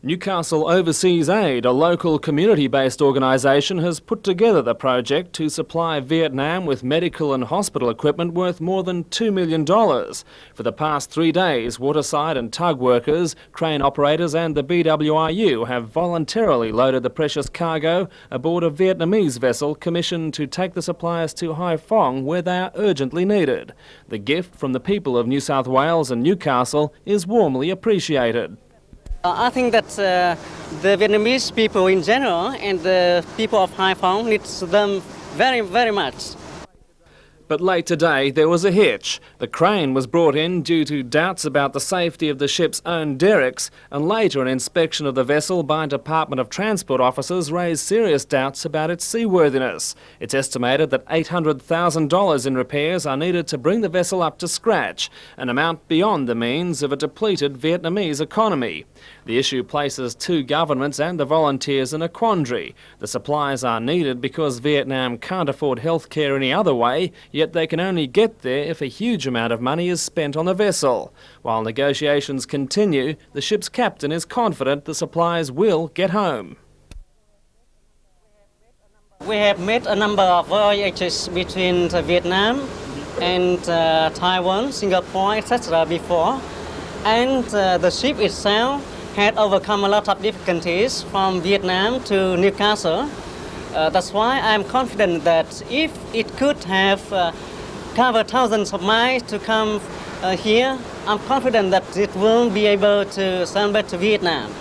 Newcastle Overseas Aid, a local community-based organisation, has put together the project to supply Vietnam with medical and hospital equipment worth more than $2 million. For the past 3 days, waterside and tug workers, crane operators and the BWRU have voluntarily loaded the precious cargo aboard a Vietnamese vessel commissioned to take the supplies to Hai Phong, where they are urgently needed. The gift from the people of New South Wales and Newcastle is warmly appreciated. I think that the Vietnamese people in general and the people of Hai Phong needs them very, very much. But late today there was a hitch. The crane was brought in due to doubts about the safety of the ship's own derricks, and later an inspection of the vessel by Department of Transport officers raised serious doubts about its seaworthiness. It's estimated that $800,000 in repairs are needed to bring the vessel up to scratch, an amount beyond the means of a depleted Vietnamese economy. The issue places two governments and the volunteers in a quandary. The supplies are needed because Vietnam can't afford healthcare any other way, yet they can only get there if a huge amount of money is spent on the vessel. While negotiations continue, the ship's captain is confident the supplies will get home. We have made a number of voyages between Vietnam and Taiwan, Singapore, etc. before, and the ship itself had overcome a lot of difficulties from Vietnam to Newcastle. That's why I'm confident that if it could have covered thousands of miles to come here, I'm confident that it will be able to send back to Vietnam.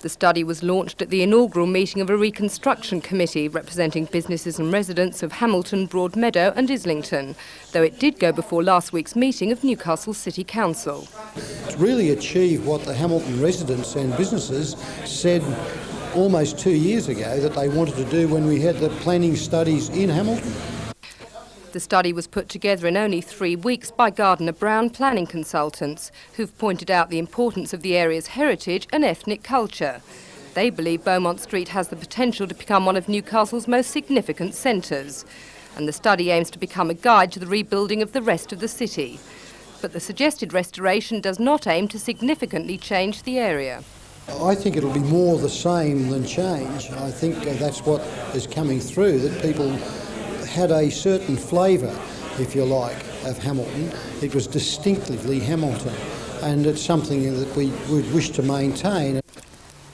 The study was launched at the inaugural meeting of a Reconstruction committee representing businesses and residents of Hamilton, Broadmeadow and Islington, though it did go before last week's meeting of Newcastle City Council. To really achieve what the Hamilton residents and businesses said almost 2 years ago that they wanted to do when we had the planning studies in Hamilton. The study was put together in only 3 weeks by Gardner Brown planning consultants, who've pointed out the importance of the area's heritage and ethnic culture. They believe Beaumont Street has the potential to become one of Newcastle's most significant centres, and the study aims to become a guide to the rebuilding of the rest of the city. But the suggested restoration does not aim to significantly change the area. I think it'll be more the same than change. I think that's what is coming through, that people had a certain flavour, if you like, of Hamilton. It was distinctively Hamilton, and it's something that we would wish to maintain.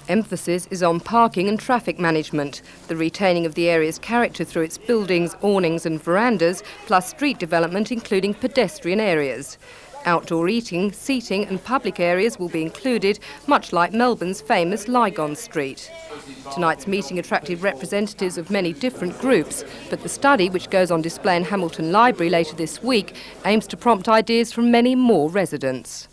Emphasis is on parking and traffic management, the retaining of the area's character through its buildings, awnings and verandas, plus street development including pedestrian areas. Outdoor eating, seating and public areas will be included, much like Melbourne's famous Lygon Street. Tonight's meeting attracted representatives of many different groups, but the study, which goes on display in Hamilton Library later this week, aims to prompt ideas from many more residents.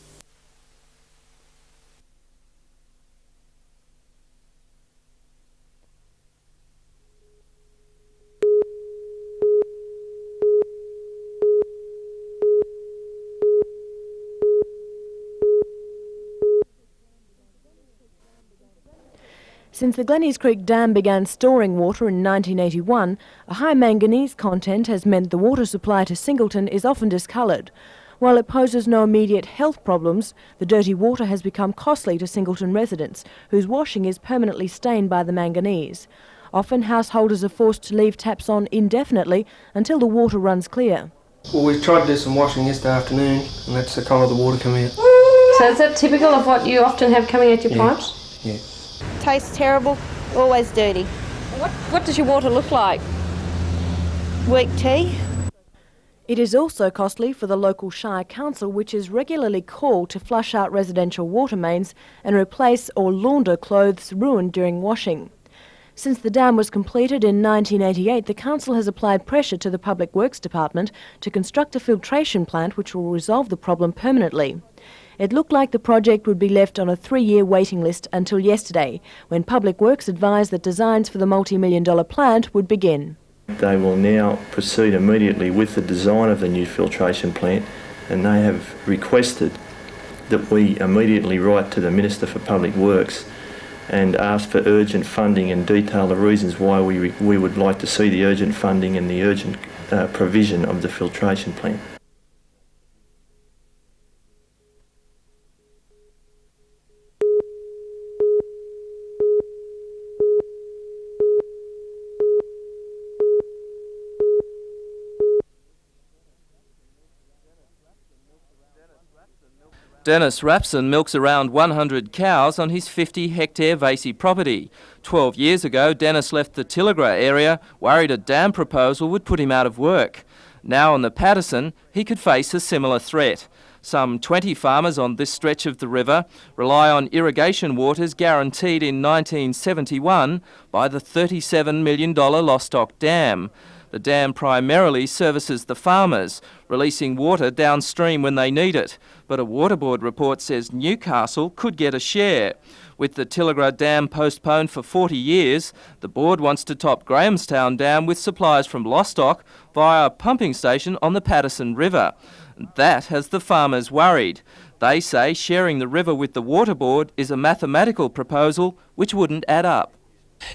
Since the Glennies Creek Dam began storing water in 1981, a high manganese content has meant the water supply to Singleton is often discoloured. While it poses no immediate health problems, the dirty water has become costly to Singleton residents, whose washing is permanently stained by the manganese. Often householders are forced to leave taps on indefinitely until the water runs clear. Well, we tried to do some washing yesterday afternoon, and that's the colour of the water coming out. So is that typical of what you often have coming out your pipes? Yeah. Tastes terrible, always dirty. What does your water look like? Weak tea. It is also costly for the local Shire Council, which is regularly called to flush out residential water mains and replace or launder clothes ruined during washing. Since the dam was completed in 1988, the council has applied pressure to the Public Works Department to construct a filtration plant which will resolve the problem permanently. It looked like the project would be left on a 3-year waiting list until yesterday, when Public Works advised that designs for the multi-million-dollar plant would begin. They will now proceed immediately with the design of the new filtration plant, and they have requested that we immediately write to the Minister for Public Works and asked for urgent funding and detail the reasons why we would like to see the urgent funding and the urgent provision of the filtration plant. Dennis Rapson milks around 100 cows on his 50-hectare Vasey property. 12 years ago, Dennis left the Tilligra area, worried a dam proposal would put him out of work. Now on the Paterson, he could face a similar threat. Some 20 farmers on this stretch of the river rely on irrigation waters guaranteed in 1971 by the $37 million Lostock Dam. The dam primarily services the farmers, releasing water downstream when they need it. But a Waterboard report says Newcastle could get a share. With the Tilligra Dam postponed for 40 years, the board wants to top Grahamstown Dam with supplies from Lostock via a pumping station on the Paterson River. That has the farmers worried. They say sharing the river with the Waterboard is a mathematical proposal which wouldn't add up.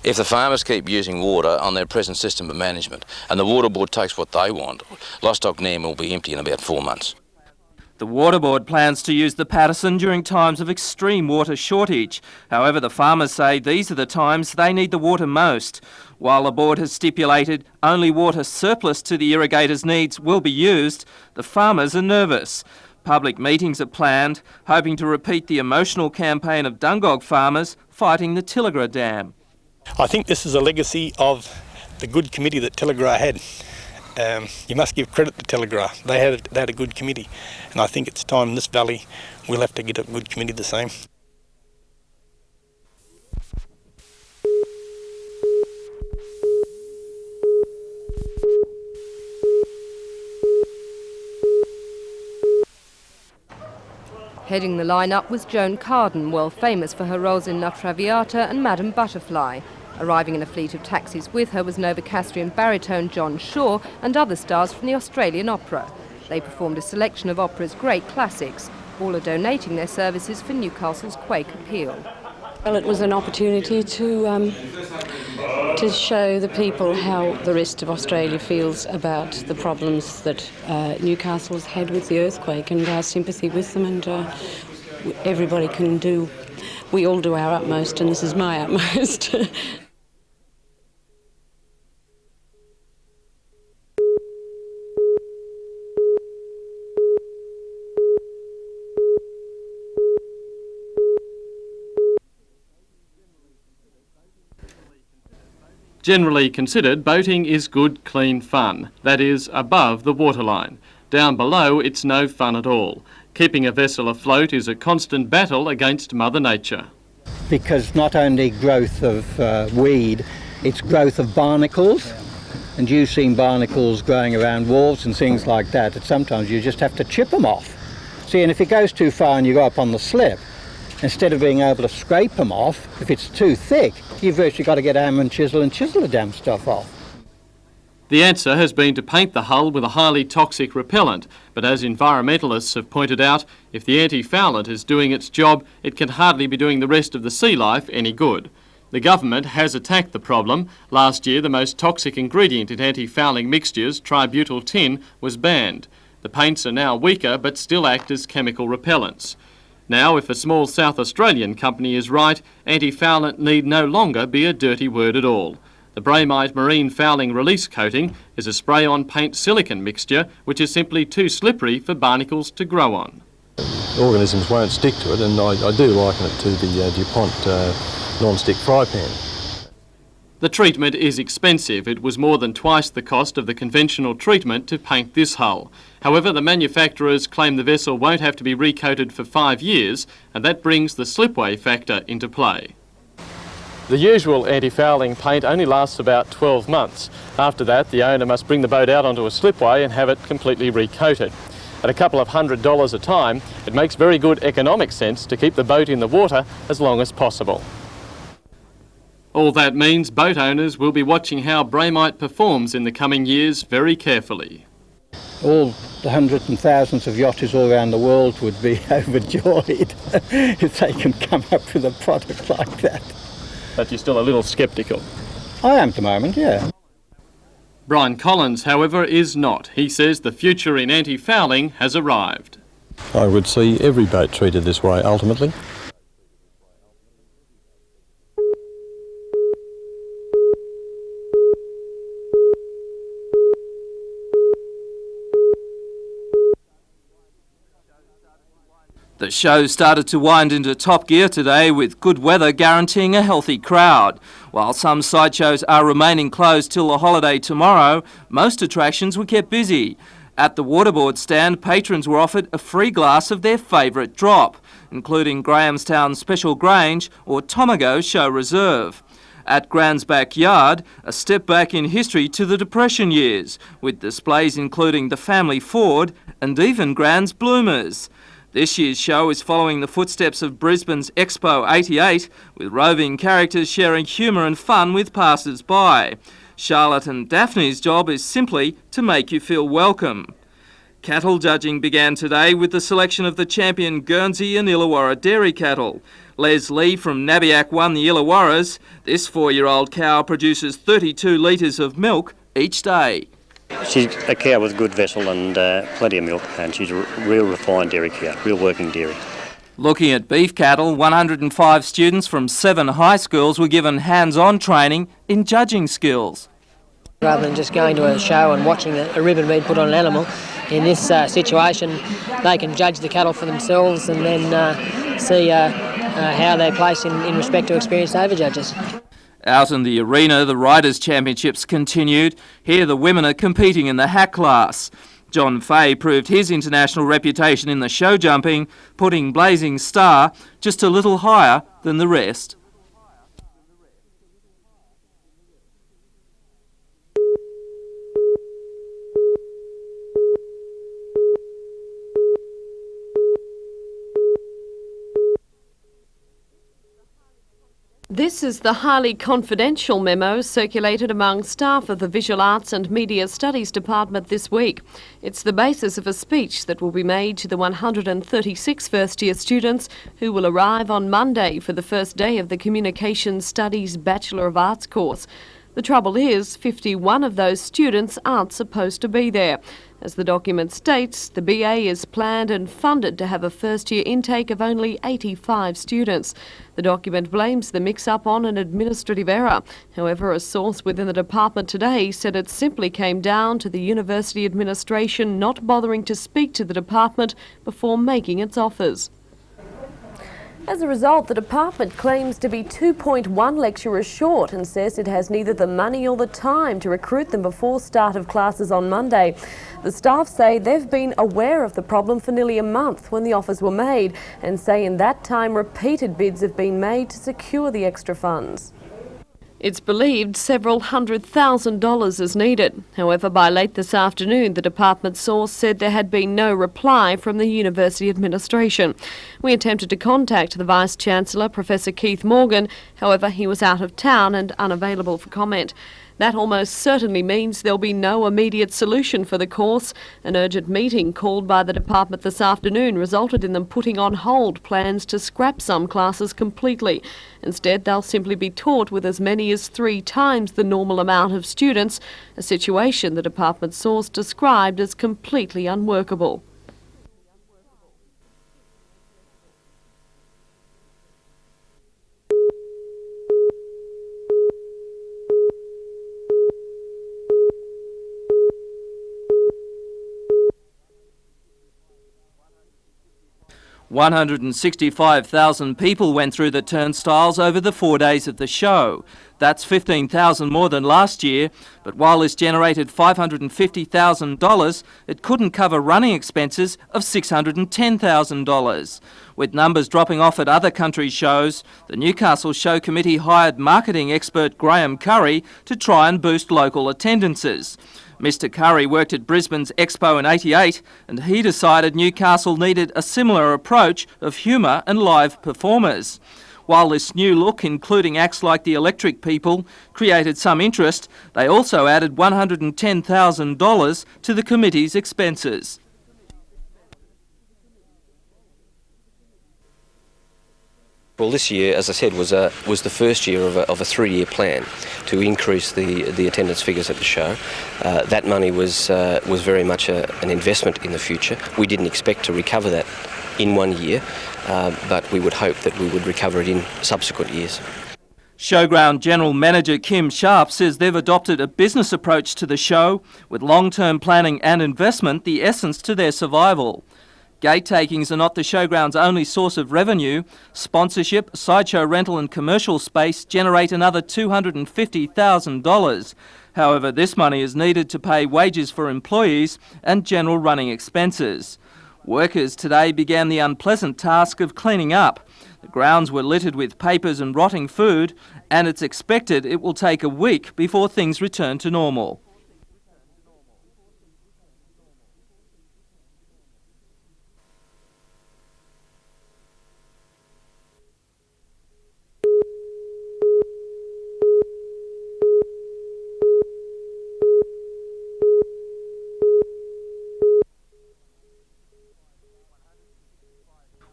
If the farmers keep using water on their present system of management and the Waterboard takes what they want, Lostock Dam will be empty in about 4 months. The Waterboard plans to use the Paterson during times of extreme water shortage. However, the farmers say these are the times they need the water most. While the board has stipulated only water surplus to the irrigators' needs will be used, the farmers are nervous. Public meetings are planned, hoping to repeat the emotional campaign of Dungog farmers fighting the Tilligra Dam. I think this is a legacy of the good committee that Tilligra had. You must give credit to Tilligra. They had a good committee, and I think it's time in this valley we'll have to get a good committee the same. Heading the line-up was Joan Carden, well famous for her roles in La Traviata and Madame Butterfly. Arriving in a fleet of taxis with her was Novocastrian baritone John Shaw and other stars from the Australian Opera. They performed a selection of opera's great classics. All are donating their services for Newcastle's Quake Appeal. Well, it was an opportunity to show the people how the rest of Australia feels about the problems that Newcastle's had with the earthquake, and our sympathy with them, and everybody can do, we all do our utmost, and this is my utmost. Generally considered, boating is good, clean fun. That is, above the waterline. Down below, it's no fun at all. Keeping a vessel afloat is a constant battle against Mother Nature. Because not only growth of weed, it's growth of barnacles. And you've seen barnacles growing around wharves and things like that, that sometimes you just have to chip them off. See, and if it goes too far and you go up on the slip, instead of being able to scrape them off, if it's too thick, you've virtually got to get a hammer and chisel the damn stuff off. The answer has been to paint the hull with a highly toxic repellent, but as environmentalists have pointed out, if the anti-foulant is doing its job, it can hardly be doing the rest of the sea life any good. The government has attacked the problem. Last year, the most toxic ingredient in anti-fouling mixtures, tributyl tin, was banned. The paints are now weaker but still act as chemical repellents. Now, if a small South Australian company is right, anti-foulant need no longer be a dirty word at all. The Bramite Marine Fouling Release Coating is a spray-on paint silicon mixture which is simply too slippery for barnacles to grow on. Organisms won't stick to it, and I do liken it to the DuPont non-stick fry pan. The treatment is expensive. It was more than twice the cost of the conventional treatment to paint this hull. However, the manufacturers claim the vessel won't have to be recoated for 5 years, and that brings the slipway factor into play. The usual anti-fouling paint only lasts about 12 months. After that, the owner must bring the boat out onto a slipway and have it completely recoated. At a couple of $100 a time, it makes very good economic sense to keep the boat in the water as long as possible. All that means boat owners will be watching how Bramite performs in the coming years very carefully. All the hundreds and thousands of yachts all around the world would be overjoyed if they can come up with a product like that. but you're still a little sceptical. I am at the moment, yeah. Brian Collins, however, is not. He says the future in anti-fouling has arrived. I would see every boat treated this way ultimately. The show started to wind into top gear today with good weather guaranteeing a healthy crowd. While some sideshows are remaining closed till the holiday tomorrow, most attractions were kept busy. At the Waterboard stand, patrons were offered a free glass of their favourite drop, including Grahamstown's Special Grange or Tomago's Show Reserve. At Grand's backyard, a step back in history to the Depression years, with displays including the family Ford and even Grand's Bloomers. This year's show is following the footsteps of Brisbane's Expo 88, with roving characters sharing humour and fun with passers-by. Charlotte and Daphne's job is simply to make you feel welcome. Cattle judging began today with the selection of the champion Guernsey and Illawarra dairy cattle. Les Lee from Nabiac won the Illawarras. This 4-year-old cow produces 32 litres of milk each day. She's a cow with good vessel and plenty of milk, and she's a real refined dairy cow, real working dairy. Looking at beef cattle, 105 students from 7 high schools were given hands-on training in judging skills. Rather than just going to a show and watching a ribbon being put on an animal, in this situation they can judge the cattle for themselves and then see how they place in respect to experienced overjudges. Out in the arena, the Riders' Championships continued. Here the women are competing in the hack class. John Fay proved his international reputation in the show jumping, putting Blazing Star just a little higher than the rest. This is the highly confidential memo circulated among staff of the Visual Arts and Media Studies Department this week. It's the basis of a speech that will be made to the 136 first-year students who will arrive on Monday for the first day of the Communications Studies Bachelor of Arts course. The trouble is, 51 of those students aren't supposed to be there. As the document states, the BA is planned and funded to have a first-year intake of only 85 students. The document blames the mix-up on an administrative error. However, a source within the department today said it simply came down to the university administration not bothering to speak to the department before making its offers. As a result, the department claims to be 2.1 lecturers short and says it has neither the money or the time to recruit them before start of classes on Monday. The staff say they've been aware of the problem for nearly a month when the offers were made and say in that time repeated bids have been made to secure the extra funds. It's believed several $100,000 is needed. However, by late this afternoon, the department source said there had been no reply from the university administration. We attempted to contact the Vice-Chancellor, Professor Keith Morgan. However, he was out of town and unavailable for comment. That almost certainly means there'll be no immediate solution for the course. An urgent meeting called by the department this afternoon resulted in them putting on hold plans to scrap some classes completely. Instead, they'll simply be taught with as many as 3 times the normal amount of students, a situation the department source described as completely unworkable. $165,000 people went through the turnstiles over the 4 days of the show. That's 15,000 more than last year, but while this generated $550,000, it couldn't cover running expenses of $610,000. With numbers dropping off at other countries' shows, the Newcastle Show Committee hired marketing expert Graham Curry to try and boost local attendances. Mr Curry worked at Brisbane's Expo in '88 and he decided Newcastle needed a similar approach of humour and live performers. While this new look, including acts like the Electric People, created some interest, they also added $110,000 to the committee's expenses. Well, this year, as I said, was the first year of a 3-year plan to increase the attendance figures at the show. That money was very much an investment in the future. We didn't expect to recover that in 1 year, but we would hope that we would recover it in subsequent years. Showground General Manager Kim Sharp says they've adopted a business approach to the show, with long-term planning and investment the essence to their survival. Gate takings are not the showground's only source of revenue. Sponsorship, sideshow rental and commercial space generate another $250,000. However, this money is needed to pay wages for employees and general running expenses. Workers today began the unpleasant task of cleaning up. The grounds were littered with papers and rotting food, and it's expected it will take a week before things return to normal.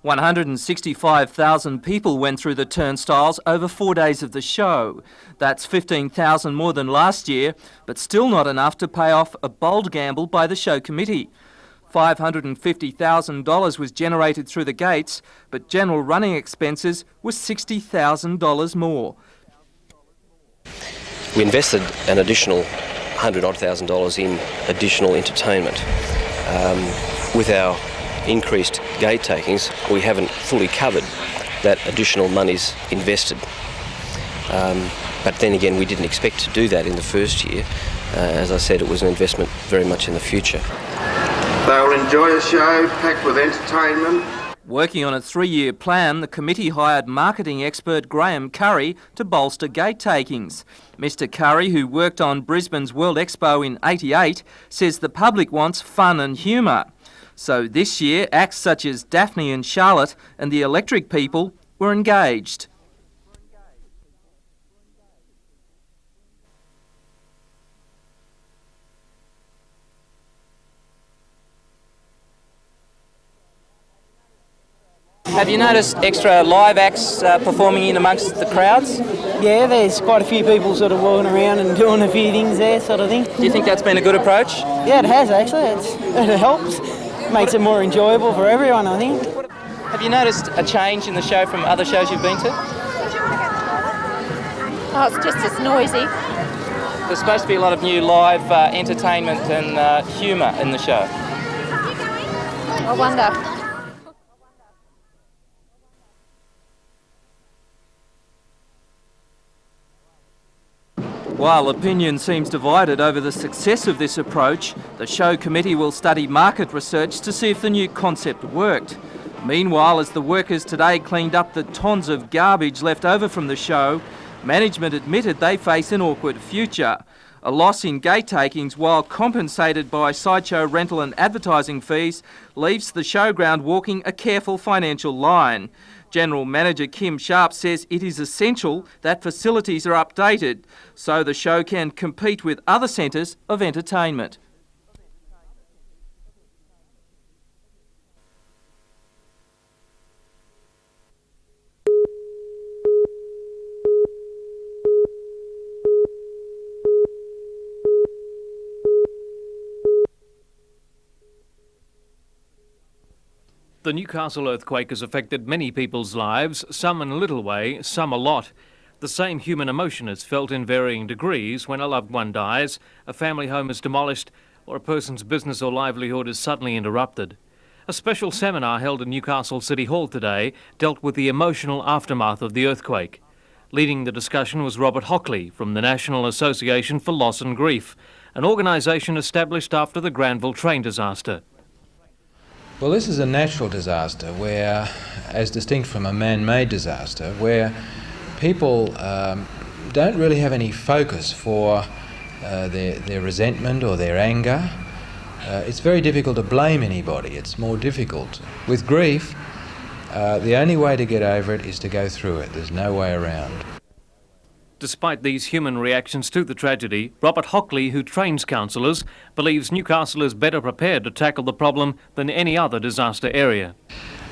$165,000 people went through the turnstiles over 4 days of the show. That's 15,000 more than last year, but still not enough to pay off a bold gamble by the show committee. $550,000 was generated through the gates, but general running expenses was $60,000 more. We invested an additional $100,000 in additional entertainment. With our increased gate takings, we haven't fully covered that additional monies invested. But then again, we didn't expect to do that in the first year. As I said, it was an investment very much in the future. They'll enjoy a show packed with entertainment. Working on a 3-year plan, the committee hired marketing expert Graham Curry to bolster gate takings. Mr Curry, who worked on Brisbane's World Expo in '88, says the public wants fun and humour. So this year, acts such as Daphne and Charlotte and the Electric People were engaged. Have you noticed extra live acts performing in amongst the crowds? Yeah, there's quite a few people sort of walking around and doing a few things there, sort of thing. Do you think that's been a good approach? Yeah, it has actually. It helps. Makes it more enjoyable for everyone, I think. Have you noticed a change in the show from other shows you've been to? Oh, it's just as noisy. There's supposed to be a lot of new live entertainment and humour in the show. I wonder. While opinion seems divided over the success of this approach, the show committee will study market research to see if the new concept worked. Meanwhile, as the workers today cleaned up the tons of garbage left over from the show, management admitted they face an awkward future. A loss in gate takings, while compensated by sideshow rental and advertising fees, leaves the showground walking a careful financial line. General Manager Kim Sharp says it is essential that facilities are updated so the show can compete with other centres of entertainment. The Newcastle earthquake has affected many people's lives, some in a little way, some a lot. The same human emotion is felt in varying degrees when a loved one dies, a family home is demolished, or a person's business or livelihood is suddenly interrupted. A special seminar held in Newcastle City Hall today dealt with the emotional aftermath of the earthquake. Leading the discussion was Robert Hockley from the National Association for Loss and Grief, an organisation established after the Granville train disaster. Well, this is a natural disaster where, as distinct from a man-made disaster, where people don't really have any focus for their resentment or their anger. It's very difficult to blame anybody. It's more difficult. With grief, the only way to get over it is to go through it. There's no way around. Despite these human reactions to the tragedy, Robert Hockley, who trains counsellors, believes Newcastle is better prepared to tackle the problem than any other disaster area.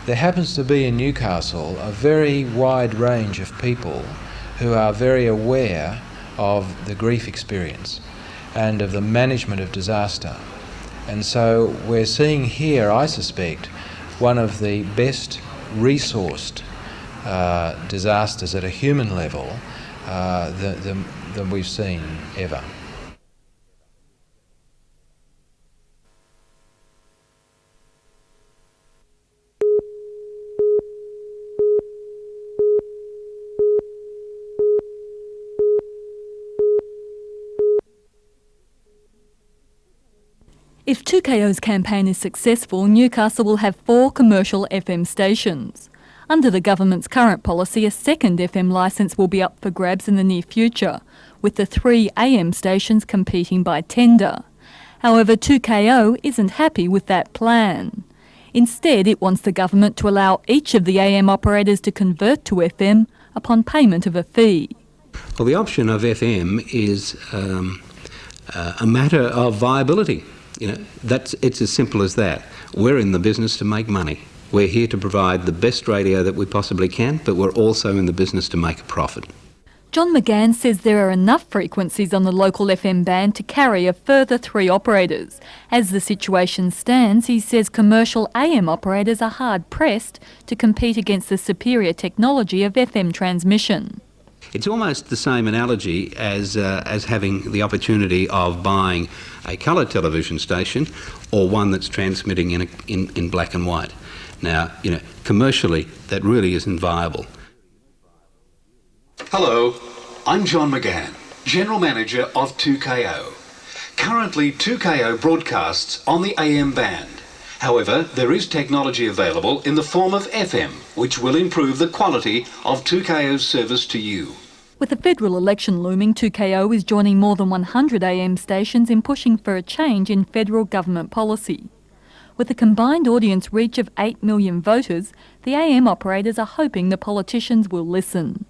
there happens to be in Newcastle a very wide range of people who are very aware of the grief experience and of the management of disaster. And so we're seeing here, I suspect, one of the best resourced disasters at a human level than we've seen ever. If 2KO's campaign is successful, Newcastle will have 4 commercial FM stations. Under the government's current policy, a second FM licence will be up for grabs in the near future, with the 3 AM stations competing by tender. However, 2KO isn't happy with that plan. Instead, it wants the government to allow each of the AM operators to convert to FM upon payment of a fee. Well, the option of FM is a matter of viability. You know, it's as simple as that. We're in the business to make money. We're here to provide the best radio that we possibly can, but we're also in the business to make a profit. John McGann says there are enough frequencies on the local FM band to carry a further 3 operators. As the situation stands, he says commercial AM operators are hard-pressed to compete against the superior technology of FM transmission. It's almost the same analogy as having the opportunity of buying a colour television station or one that's transmitting in black and white. Now, you know, commercially, that really isn't viable. Hello, I'm John McGann, General Manager of 2KO. Currently, 2KO broadcasts on the AM band. However, there is technology available in the form of FM, which will improve the quality of 2KO's service to you. With the federal election looming, 2KO is joining more than 100 AM stations in pushing for a change in federal government policy. With a combined audience reach of 8 million voters, the AM operators are hoping the politicians will listen.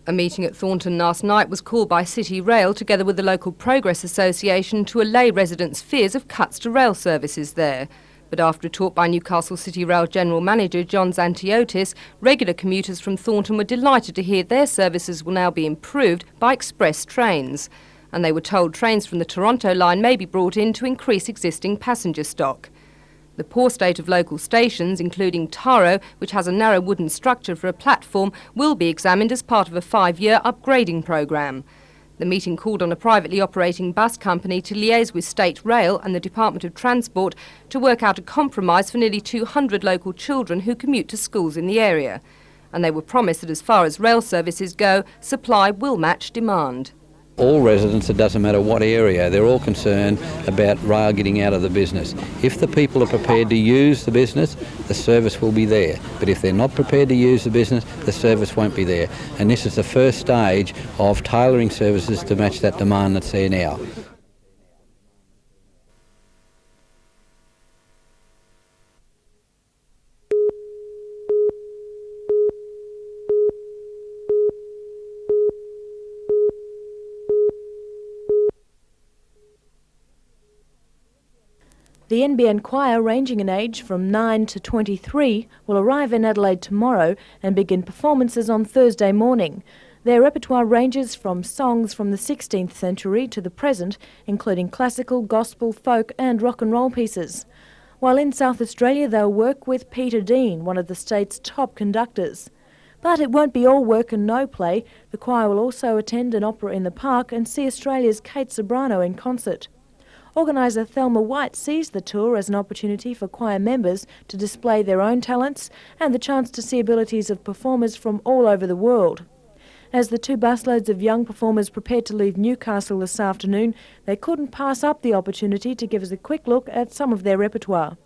A meeting at Thornton last night was called by City Rail together with the local Progress Association to allay residents' fears of cuts to rail services there. But after a talk by Newcastle City Rail General Manager John Zantiotis, regular commuters from Thornton were delighted to hear their services will now be improved by express trains. And they were told trains from the Toronto line may be brought in to increase existing passenger stock. The poor state of local stations, including Taro, which has a narrow wooden structure for a platform, will be examined as part of a 5-year upgrading programme. The meeting called on a privately operating bus company to liaise with State Rail and the Department of Transport to work out a compromise for nearly 200 local children who commute to schools in the area. And they were promised that as far as rail services go, supply will match demand. All residents, it doesn't matter what area, they're all concerned about rail getting out of the business. If the people are prepared to use the business, the service will be there. But if they're not prepared to use the business, the service won't be there. And this is the first stage of tailoring services to match that demand that's there now. The NBN choir, ranging in age from 9 to 23, will arrive in Adelaide tomorrow and begin performances on Thursday morning. Their repertoire ranges from songs from the 16th century to the present, including classical, gospel, folk and rock and roll pieces. While in South Australia, they'll work with Peter Dean, one of the state's top conductors. But it won't be all work and no play. The choir will also attend an opera in the park and see Australia's Kate Sobrano in concert. Organiser Thelma White sees the tour as an opportunity for choir members to display their own talents and the chance to see abilities of performers from all over the world. As the 2 busloads of young performers prepared to leave Newcastle this afternoon, they couldn't pass up the opportunity to give us a quick look at some of their repertoire.